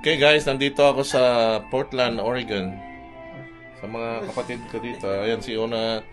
Okay guys, nandito ako sa Portland, Oregon. Sa mga kapatid ko dito. Ayan si Una.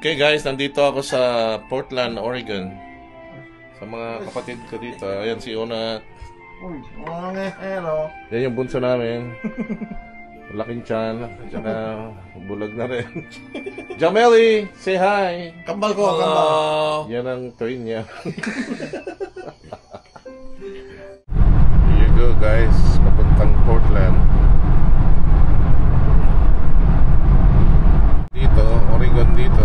Okay guys, nandito ako sa Portland, Oregon. Sa mga kapatid ko dito. Ayan si Una. Hello. Yan yung bunso namin. Laking tiyan. Tsaka bulag na rin. Jameli, say hi. Kambal ko, kambal. Yan ang twin niya. Here you go guys, papuntang Portland. Dito, Oregon dito.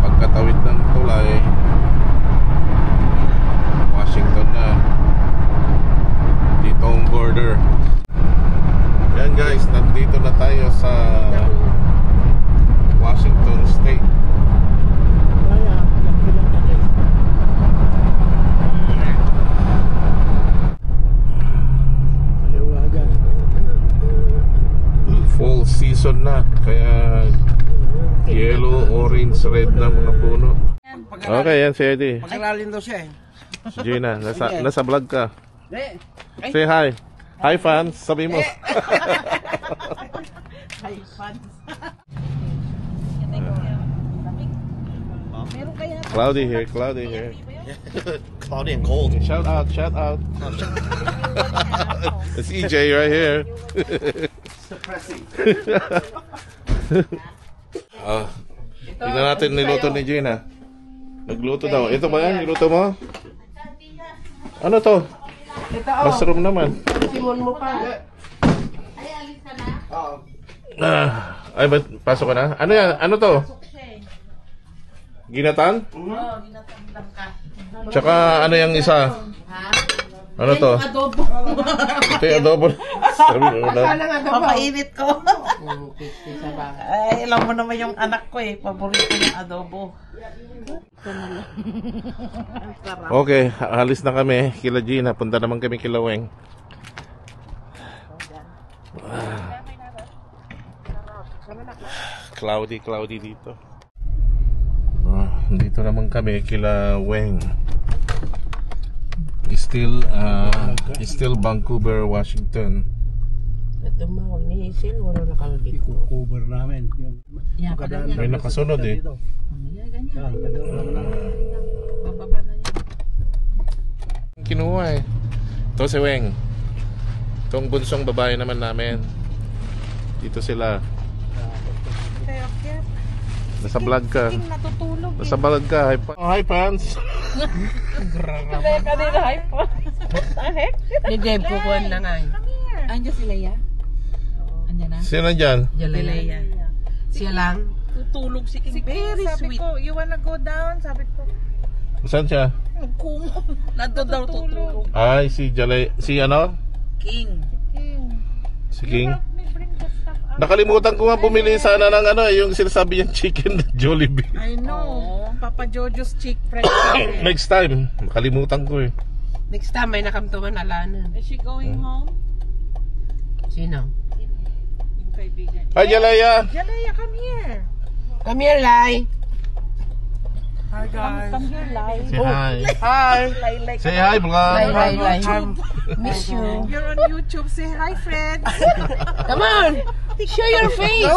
Pagkatawid ng tulay, Washington na. Dito ang border. Yan guys, nandito na tayo sa Washington State. Fall season na, kaya yellow, orange, red na mga puno. Okay, yan si Eddie. Pag-aralin daw siya eh. Si Gina, nasa vlog ka. Say hi. Hi fans, sabi mo. Hi fans. Cloudy here, cloudy here. Cloudy and cold. Shout out, shout out. It's EJ right here. Tignan natin niluto ni Gina. Nagluto daw. Ito ba yan? Niluto mo? Ano to? Mushroom naman. Simon mo pa. Ay, ba't pasok ka na? Ano yan? Ano to? Ginatan? Oo, ginatang ka. Tsaka ano yung isa? Ha? Ano to? Adobo. Ito yung adobo. Sabi mo na. Papainit ko. Ay, alam mo naman yung anak ko eh. Paborito yung adobo. Okay, alis na kami. Kila Gina. Punta naman kami kila Weng. Cloudy dito. Dito naman kami kila Weng. Still Vancouver, Washington. Ito mo, huwag nihisin. Wala nakalabit ko. Cover namin. May nakasunod eh. Yan, ganyan. Bababa na yan. Kinuha eh. Ito si Weng. Itong bunsong babae naman namin. Dito sila. Nasa vlog ka. Nasa vlog ka. Hi fans. Kaya kanina hi po. Ni Deb, kukuhan lang ay. Andiyan si Leia? Andiyan na? Sino dyan? Leia. Siya lang? Tutulog si King. Very sweet. Sabi ko, you wanna go down? Sabi ko. Saan siya? Nandun daw tutulog. Ay, si Jalay. Si ano? King. Si King. Nakalimutan ko nga bumili sana ng ano, yung sinasabi yung chicken Jollibee. I know. Papa Jojo's chick friend. Next time. Nakalimutan ko eh. Next time may nakamtuman alanan. Is she going home? Sino? Yung kaibigan. Hi, Jalaya. Jalaya, come here. Come here, Lai. Hi guys. Come here, Lai. Say hi. Hi. Say hi, vlog. Lai. Miss you. You're on YouTube. Say hi, friends. Come on. Show your face.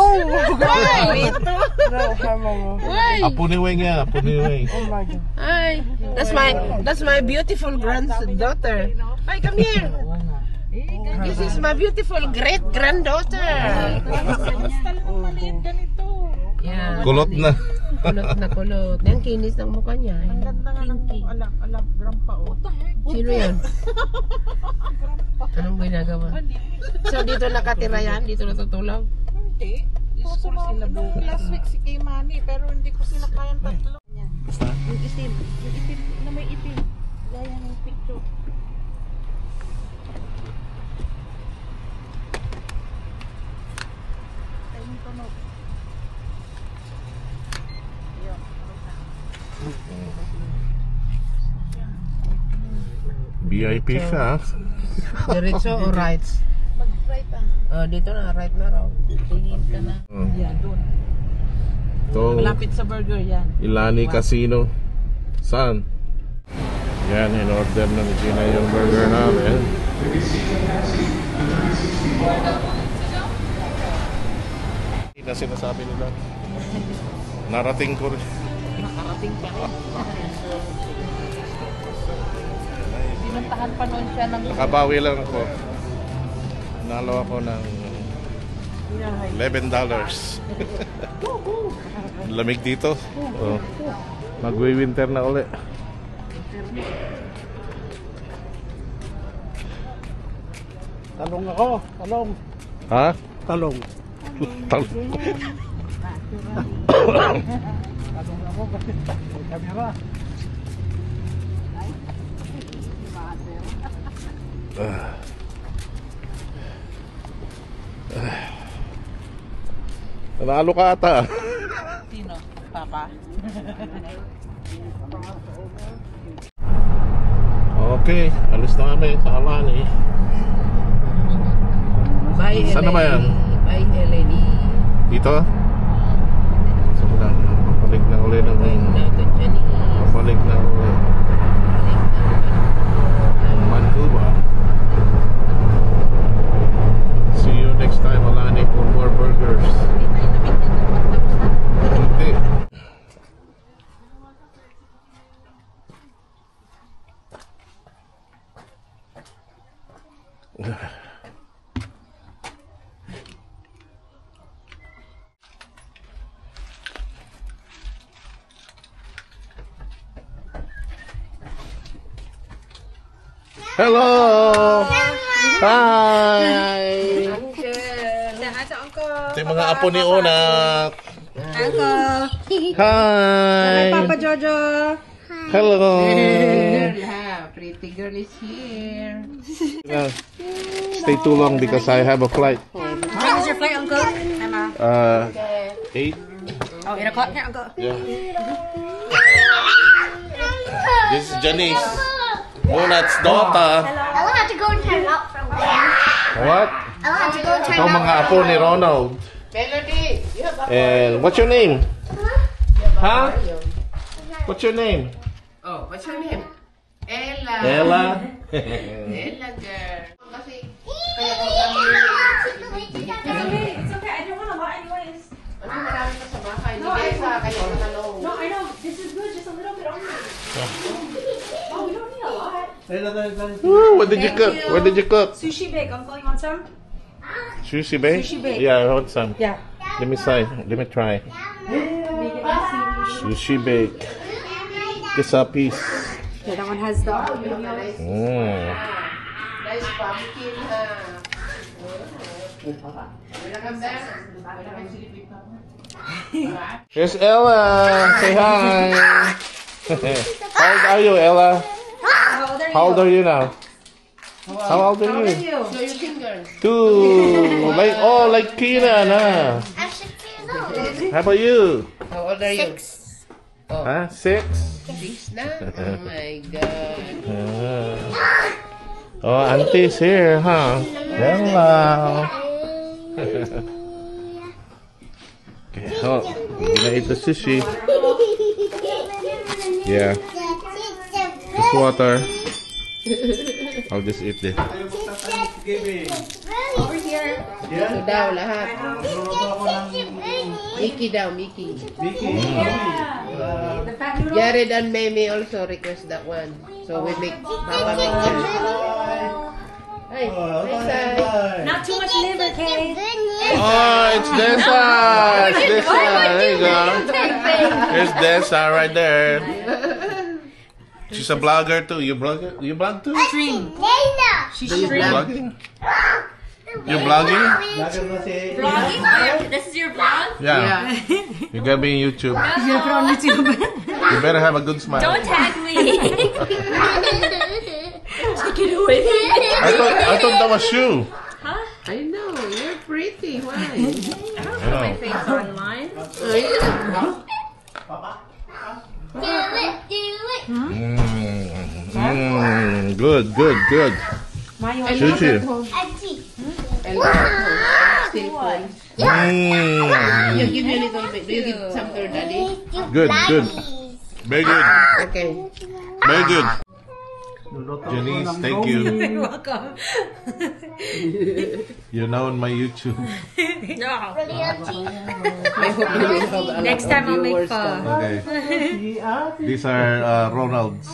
Why? Why? Apo ni Weng yan. Apo ni Weng. Hi. That's my beautiful granddaughter. Hi, come here. This is my beautiful great granddaughter. Basta lang maliit ganito. Yeah. Kulot na. Kulot na kulot. Yan kinis ng mukha niya. Ang ganda nga ng alam, grandpa oh. Sino yan? Anong ginagawa? So dito nakatira yan? Dito natutulog? Hindi. School sila bukas. Last week si Kay Manny, pero hindi ko sila kayang tatlo. Yung itim. Yung itim na may itim. Gaya ng picture. Ay, yung tunog. Ayun, tunog na. VIP ka. Diretso o rights? Mag-right Dito na, right na raw. Tingin ka na. Yan, doon. Ito, Malapit sa burger yan. Ilani Casino. Saan? Yan, in-order na ni Gina yung burger namin. Hindi na sinasabi nila. Narating ko rin. Nakarating pa rin. Pinuntahan pa noon siya ng... Nakabawi lang ako. Nalo ako ng $11. Lamig dito. Oh. Magwi-winter na uli. Talong ako. Talong. Ha? Talong. Tal- Talong ako kasi may kamera. Nanalo ka ata. Sino? Papa? Okay, alis na kami sa Alani. Bye, Saan na ba yan? Bye, Eleni. Dito? So, papalik na uli ng Now to Jenny. papalik na uli ng Mancuba. See you next time, Alani, for more burgers. Hindi. Hello! Hi! Ito yung mga apo ni Onak. Hi! Papa Jojo. Hello! Yeah, pretty girl is here. Stay too long because I have a flight. When is your flight, Uncle? Emma. 8. Oh, 8 o'clock here, Uncle. Yeah. This is Janice. Onak's daughter. Ella had to go and turn it up for a while. What? Ella had to go and turn Ito it up. mga apo ni Ronald. Melody, you have a... And what's your name? Huh? What's your name? Oh, what's your name? Ella. Ella. Ella, girl. Kasi, kaya ko It's okay. I didn't want a lot anyways. Ano, marami pa sa bahay. Hindi kaya sa kayo na lang. No, I know. This is good. Just a little bit only. Oh, we don't need a lot. Ooh, what did you cook? What did you cook? Sushi bake, Uncle. You want some? Sushi bake? Sushi bake. Yeah, I want some. Yeah. Let me try. Let me try. Make it easy. Sushi bake. Just a piece. Okay, that one has the Nice pumpkin, ha? Here's Ella. Say hi. How old are you, Ella? How old are you now? How old are you? Show your finger. 2. Like Keenan, huh? I'm 6 years old. How about you? How old are you? 6. Huh? 6? 6 na? Oh my God. Oh, Auntie's here, huh? Hello. Okay, oh, you gonna eat the sushi? Yeah. Just water. I'll just eat this. Over here. Ito daw lahat. Mickey daw, Mickey. the fat noodle. Jared and Mimi also request that one. So we make Papa make that. Hey, nice. Not too much liver, Kay. Oh, it's Dessa! It's Dessa! There you go. Here's Dessa right there. She's a blogger too. You blog too? Stream. Lena. She's You stream. blogging? You vlogging? Lagi na si... Vlogging? This is your vlog? Yeah. You got me on YouTube. You're from YouTube. You better have a good smile. Don't tag me. Take it away. I thought that was you. Huh? I know, you're pretty. Why? I don't put my face online. Good. Sushi. You give me a little bit. Do you give some to your daddy? Good. Very good. Okay. Very good. Janice, thank you. You're welcome. You're now on my YouTube. No. I hope you will have a lot Next of time I'll make viewers pho. now. Okay. These are Ronald's.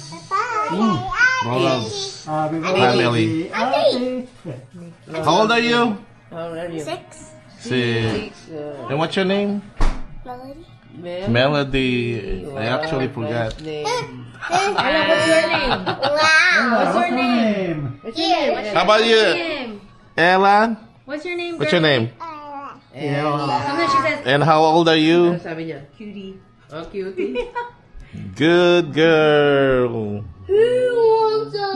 Ronald's family. How old are you? How old are you? 6. 6. And what's your name? Melody. Melody. I actually forgot. What's your name? Wow. What's your name? How about you? Ella? What's your name? What's your name? Sometimes she says And how old are Ano you? sabi niya? cutie. Oh, cutie. Good girl.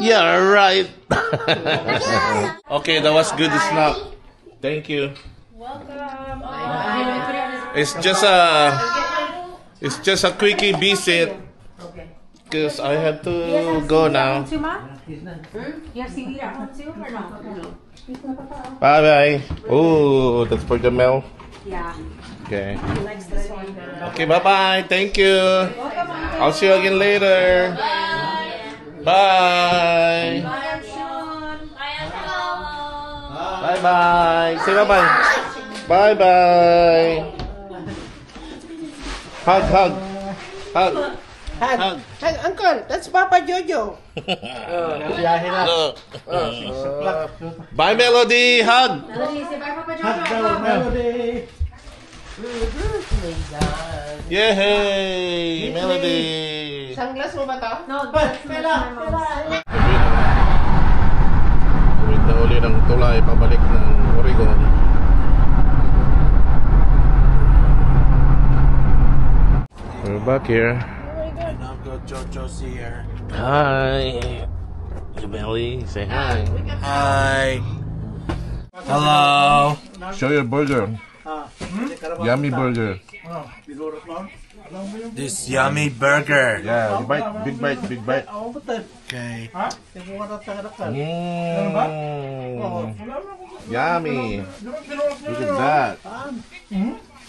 Yeah, right. Okay, that was good snack. Thank you. Welcome. It's just a quickie visit because I have to go now. You have seaweed at home too or no? Bye bye. Oh, that's for Jamel. Yeah. Okay. He likes this one. Okay, bye bye. Thank you. I'll see you again later. Bye. Bye, Sean. Bye bye. Say bye bye. Bye bye. Hug. Hug. Hug. Hug, Uncle. That's Papa Jojo. Biyahe na. Bye, Melody. Hug. Melody, say bye, Papa Hug daw, Jojo. Melody. Yay, Melody. Sunglass mo ba to? No, that's my mom's. Uwit na uli ng tulay pabalik ng Oregon. We're back here. Uncle Jojo's here. Hi. Melly, say hi. Hi. Hello. Show your burger. Yummy burger. This yummy burger. Yeah, big bite. Okay. Yummy. Look at that.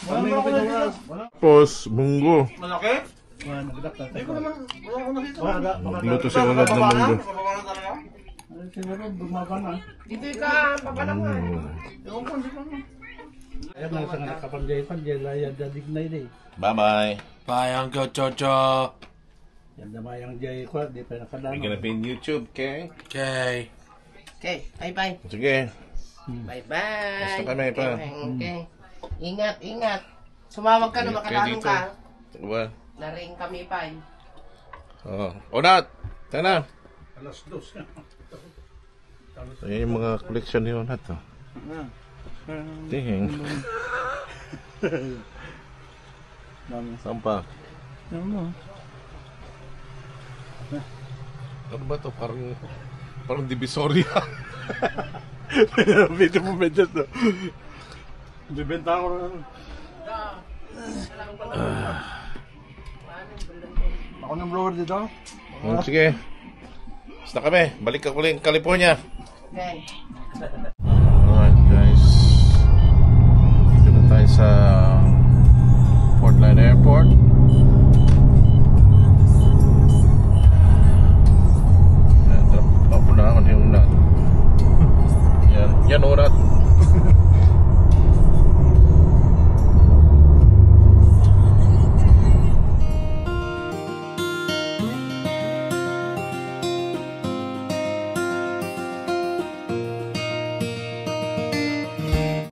Tapos, munggo. Magluto si Ronald ng munggo. Dito ka, Papa naman. Ayan lang sa nakapanjay-panjay, layad na dignay na eh. Bye-bye. Bye, Uncle Jojo. Yan na mayang jay ko, di pa nakadama. We're gonna be in YouTube, okay? Okay. Okay, bye-bye. Sige. Bye-bye. Basta kami pa. Okay. Ingat. Sumawag ka na makalanong ka. What? Naring kami pa. Oh. Onat! Tana! Alas 2. Ayan yung mga collection ni Onat. Oh. Ding. Saan pa? Ano ba to? Parang Divisoria. Video mo medyo to. Bibenta ko na. Ako ng blower dito. Sige. Basta kami. Balik ako ulit California. Okay.